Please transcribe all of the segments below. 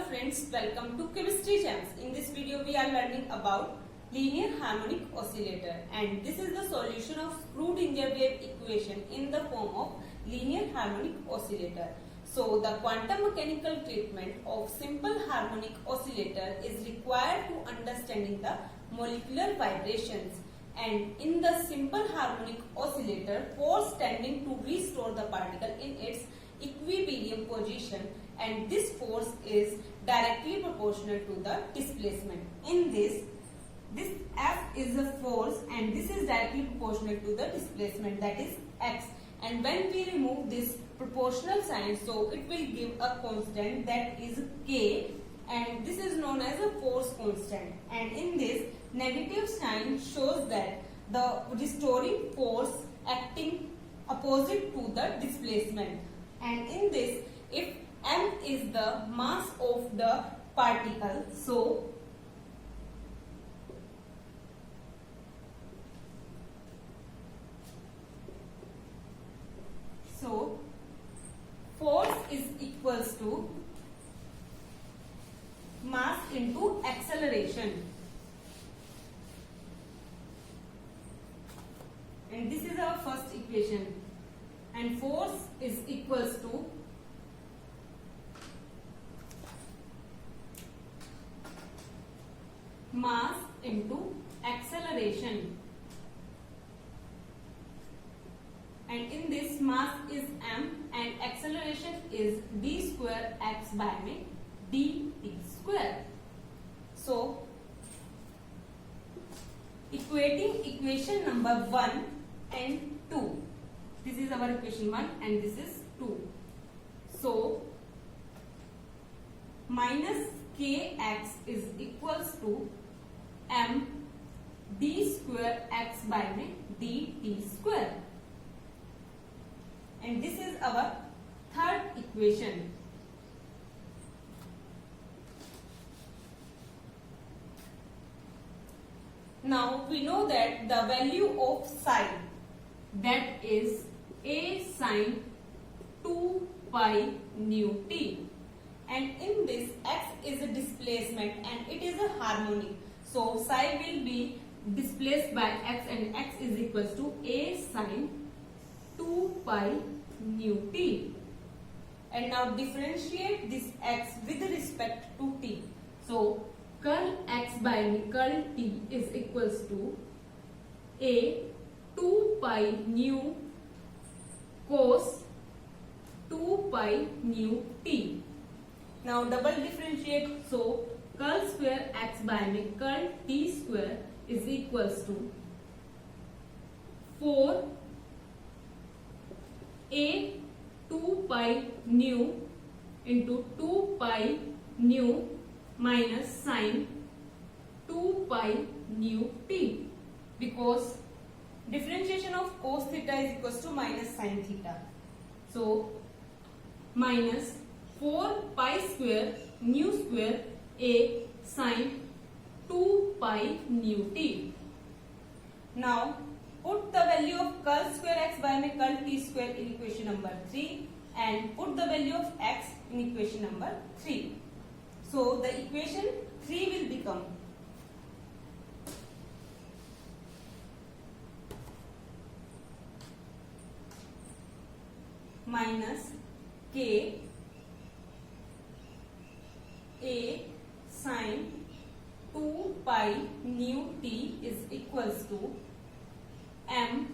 friends, welcome to Chemistry Gems. In this video we are learning about linear harmonic oscillator, and this is the solution of schrodinger wave equation in the form of linear harmonic oscillator. So the quantum mechanical treatment of simple harmonic oscillator is required to understanding the molecular vibrations, and in the simple harmonic oscillator, force tending to restore the particle in its equilibrium position, and this force is directly proportional to the displacement. In this F is the force and this is directly proportional to the displacement, that is x, and when we remove this proportional sign, so it will give a constant, that is k, and this is known as a force constant, and in this negative sign shows that the restoring force acting opposite to the displacement. And in this, if m is the mass of the particle, so force is equals to mass into acceleration, and this is our first equation, and force is equals to mass into acceleration, and in this mass is m and acceleration is d square x by dt square. So equating equation number 1 and 2, this is our equation 1 and this is 2. So minus kx is equals to m d square x by dt square, and this is our third equation. Now we know that the value of psi, that is a sine 2 pi nu t, and in this x is a displacement and it is a harmonic, so psi will be displaced by x and x is equals to a sine 2 pi nu t. And now differentiate this x with respect to t. So curl x by curl t is equals to a 2 pi nu cos 2 pi nu t. Now double differentiate, so curl square x by curl t square is equals to 4 a 2 pi nu into 2 pi nu minus sine 2 pi nu t, because differentiation of cos theta is equals to minus sine theta. So minus 4 pi square nu square a sine 2 pi nu t. Now put the value of curl square x by curl t square in equation number 3 and put the value of x in equation number 3. So the equation 3 will become minus k a sine 2 pi nu t is equals to m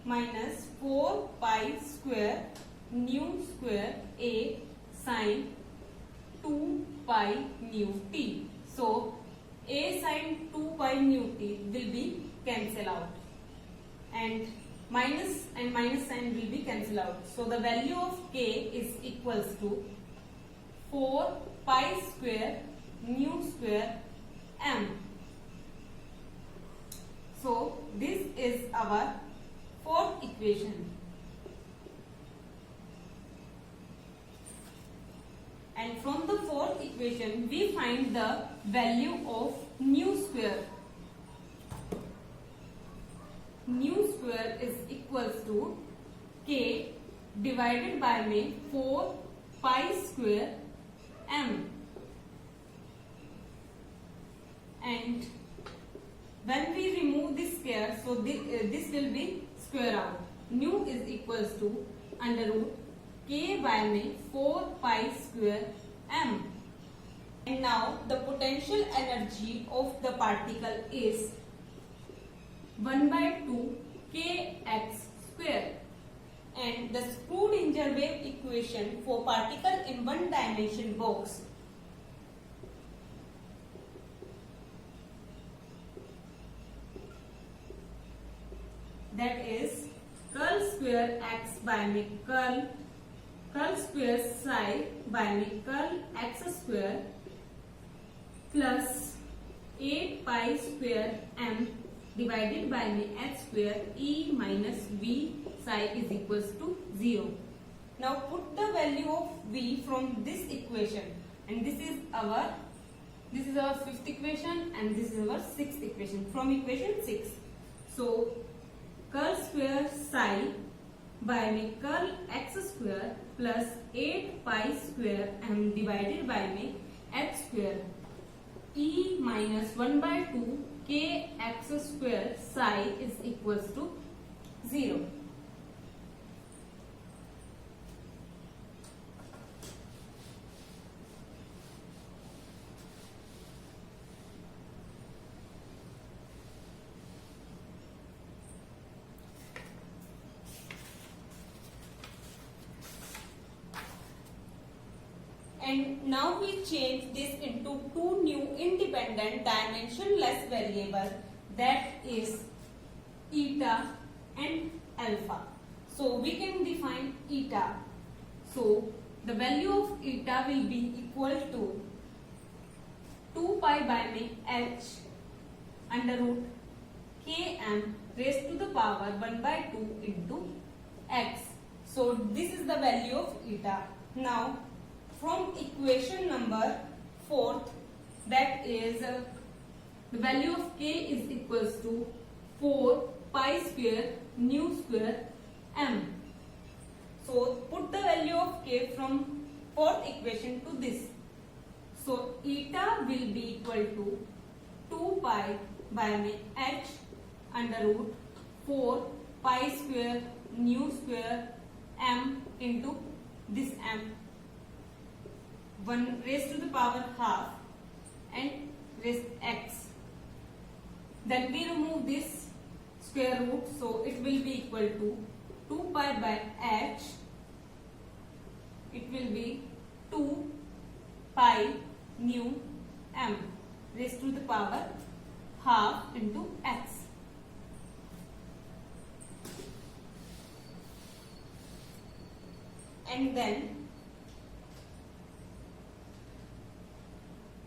minus 4 pi square nu square a sine 2 pi nu t. So a sine 2 pi nu t will be cancel out, and minus sign will be cancel out. So the value of k is equals to 4 pi square nu square m. So this is our fourth equation, and from the fourth equation we find the value of nu square. Nu square is equals to k divided by 4 pi square m. And when we remove this square, so this will be square out. Nu is equals to under root k by में 4 pi square m. And now the potential energy of the particle is 1 by 2 kx square. And the Schrodinger wave equation for particle in one dimension box that is curl square x by me curl square psi by me curl x square plus 8 pi square m divided by me h square e minus v psi is equals to 0. Now put the value of v from this equation, and this is our fifth equation and this is our sixth equation from equation 6. So curl square psi by me curl x square plus 8 pi square m divided by me h square e minus 1 by 2 k x square psi is equals to 0. And now we change this into two new independent dimensionless variables, that is eta and alpha. So we can define eta. So the value of eta will be equal to 2 pi by me h under root km raised to the power 1 by 2 into x. So this is the value of eta. Now from equation number 4, that is the value of k is equals to 4 pi square nu square m. So put the value of k from fourth equation to this. So eta will be equal to 2 pi by me h under root 4 pi square nu square m into this m, 1 raised to the power half and raised x. Then we remove this square root, so it will be equal to 2 pi by h. It will be 2 pi nu m raised to the power half into x. And then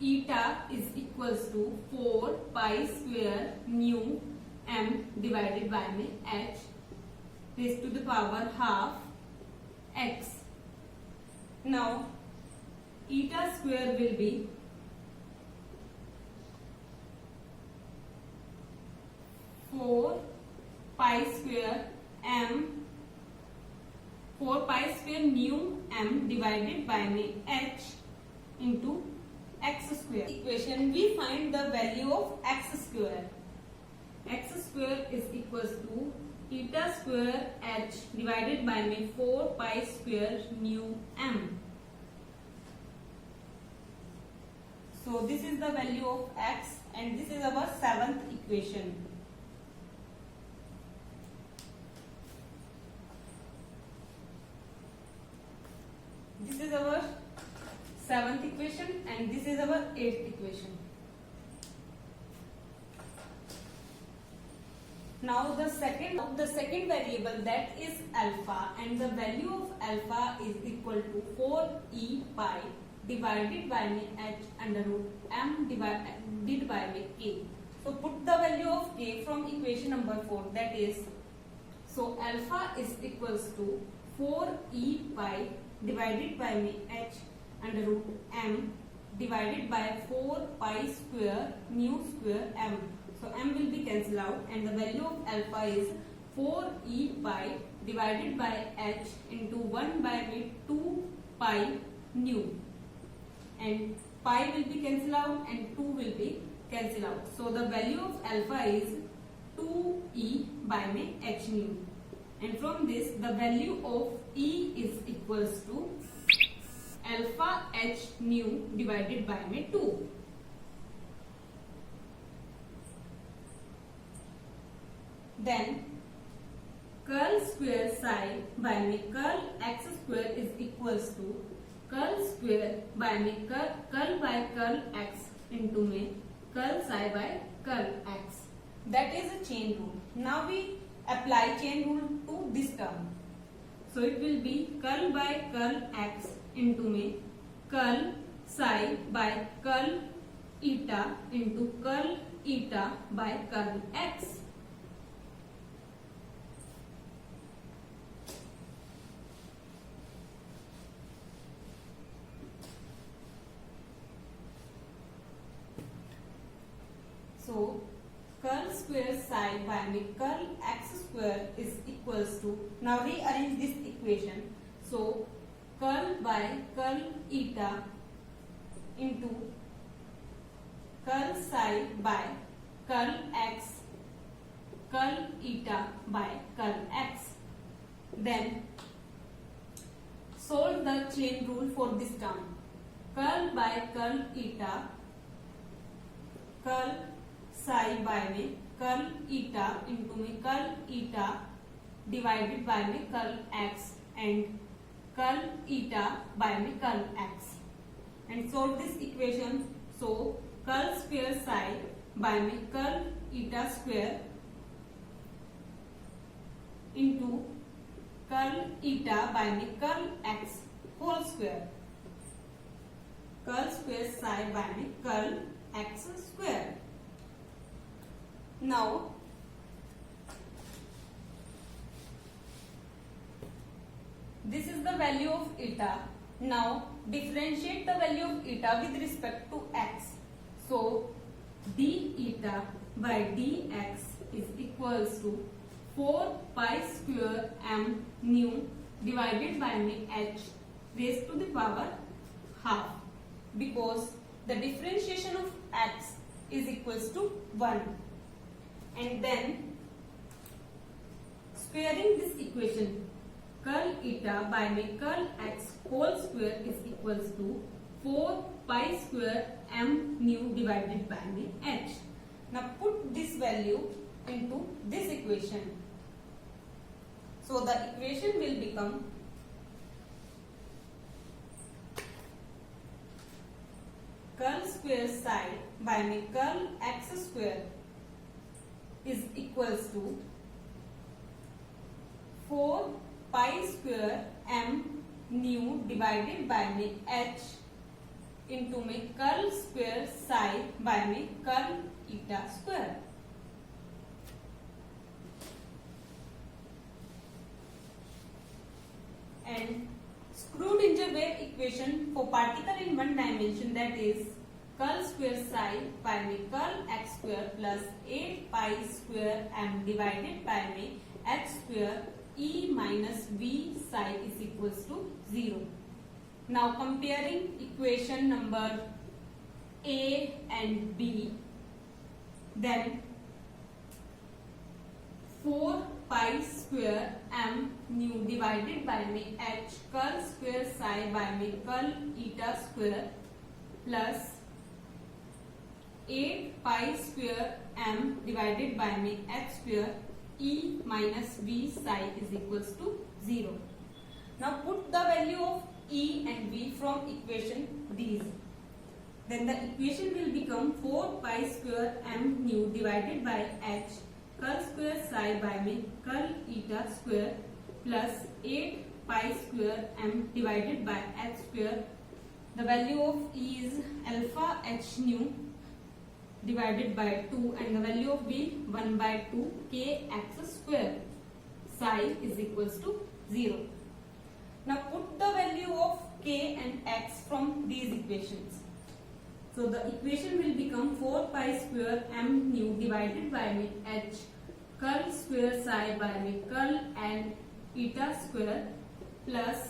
eta is equals to 4 pi square nu m divided by me h raised to the power half x. Now eta square will be 4 pi square nu m divided by me h into x square. Equation we find the value of x square. X square is equals to eta square h divided by me 4 pi square nu m. So this is the value of x and this is our seventh equation. This is our seventh equation and this is our eighth equation. Now the second variable, that is alpha, and the value of alpha is equal to 4e pi divided by me h under root m divided by me k. So put the value of k from equation number 4, that is, so alpha is equals to 4e pi divided by me h under root m divided by 4 pi square nu square m. So m will be cancelled out and the value of alpha is 4e pi divided by h into 1 by me 2 pi nu, and pi will be cancelled out and 2 will be cancelled out. So the value of alpha is 2e by में h nu, and from this the value of e is equals to alpha h nu divided by में 2. Then curl square psi by में curl x square is equals to curl square by में curl by curl x into में curl psi by curl x. That is a chain rule. Now we apply chain rule to this term. So it will be curl by curl x into में curl psi by curl eta into curl eta by curl x. So curl square psi by में curl x square is equals to, now rearrange this equation. So curl by curl eta into curl psi by curl x curl eta by curl x. Then solve the chain rule for this term. Curl by curl eta curl psi by में curl eta into में curl eta divided by में curl x and curl eta by में curl x, and solve this equation. So curl square psi by में curl eta square into curl eta by में curl x whole square. Curl square psi by में curl x square. Now this is the value of eta. Now differentiate the value of eta with respect to x. So d eta by dx is equals to 4 pi square m nu divided by h raised to the power half, because the differentiation of x is equals to 1. And then squaring this equation, curl eta by में curl x whole square is equals to 4 pi square m nu divided by में h. Now put this value into this equation. So the equation will become curl square psi by में curl x square is equals to 4 pi square m nu divided by में h into में curl square psi by में curl eta square. And Schrodinger wave equation for particle in one dimension, that is curl square psi by में curl x square plus 8 pi square m divided by में h square e minus v psi is equals to 0. Now comparing equation number A and B, then 4 pi square m nu divided by में h curl square psi by में curl eta square plus 8 pi square m divided by में h square e minus v psi is equals to 0. Now put the value of e and v from equation these. Then the equation will become 4 pi square m nu divided by h curl square psi by में curl eta square plus 8 pi square m divided by h square. The value of e is alpha h nu divided by 2, and the value of b 1 by 2 k x square. Psi is equals to 0. Now put the value of k and x from these equations. So the equation will become 4 pi square m nu divided by h curl square psi by curl and eta square plus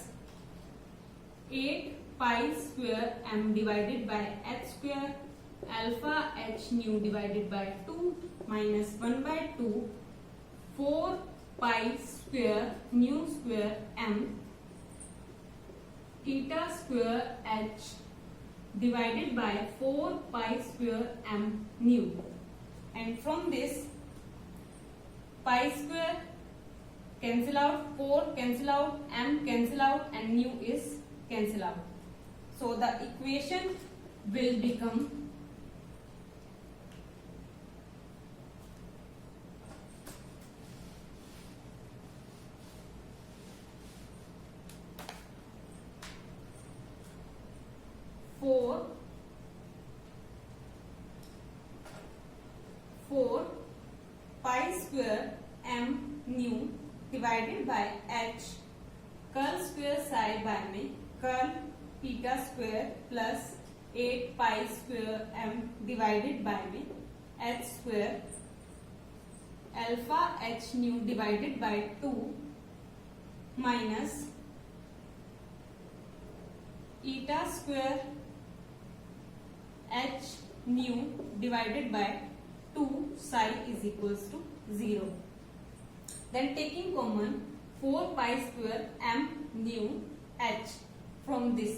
8 pi square m divided by h square alpha h nu divided by 2 minus 1 by 2 4 pi square nu square m eta square h divided by 4 pi square m nu. And from this pi square cancel out, 4 cancel out, m cancel out, and nu is cancel out. So the equation will become four pi square m nu divided by h curl square psi by में curl eta square plus 8 pi square m divided by में h square alpha h nu divided by 2 minus eta square h nu divided by 2 psi is equals to 0. Then taking common 4 pi square m nu h from this.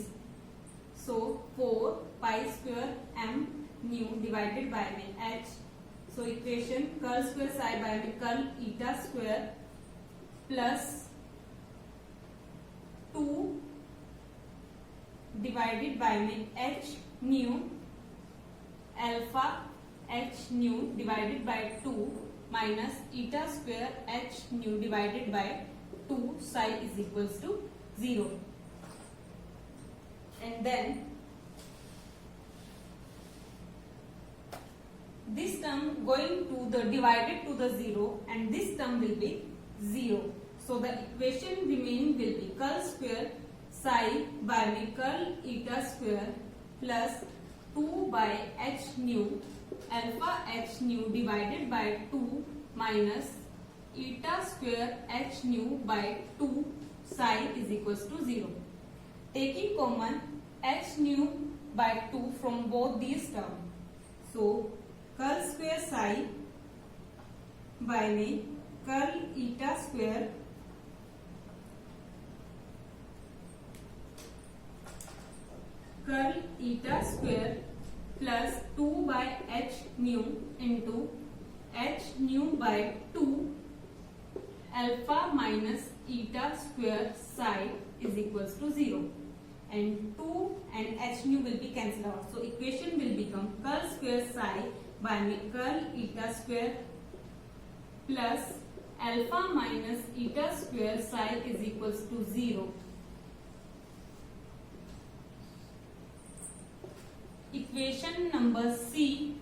So 4 pi square m nu divided by h. So equation curl square psi by curl eta square plus 2 divided by h nu alpha h nu divided by 2 minus eta square h nu divided by 2 psi is equals to 0. And then this term going to the divided to the 0 and this term will be 0. So the equation remaining will be curl square psi by curl eta square plus 2 by h nu alpha h nu divided by 2 minus eta square h nu by 2 psi is equals to 0. Taking common h nu by 2 from both these terms. So curl square psi by curl eta square plus 2 by h nu into h nu by 2 alpha minus eta square psi is equals to 0. And 2 and h nu will be cancelled out. So equation will become curl square psi by curl eta square plus alpha minus eta square psi is equals to 0. Equation number C,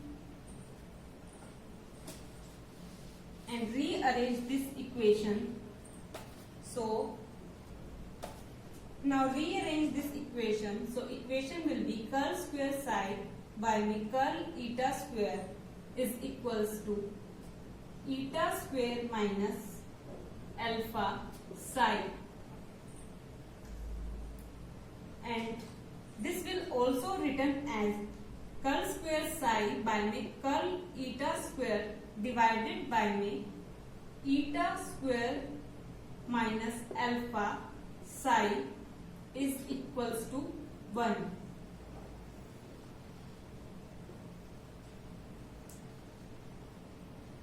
and rearrange this equation. So now rearrange this equation. So equation will be curl square psi by curl eta square is equals to eta square minus alpha psi, and this will also written as curl square psi by curl eta square divided by eta square minus alpha psi is equals to 1.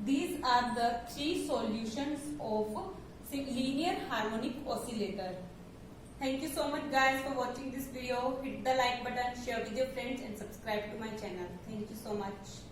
These are the 3 solutions of linear harmonic oscillator. Thank you so much guys for watching this video. Hit the like button, share with your friends and subscribe to my channel. Thank you so much.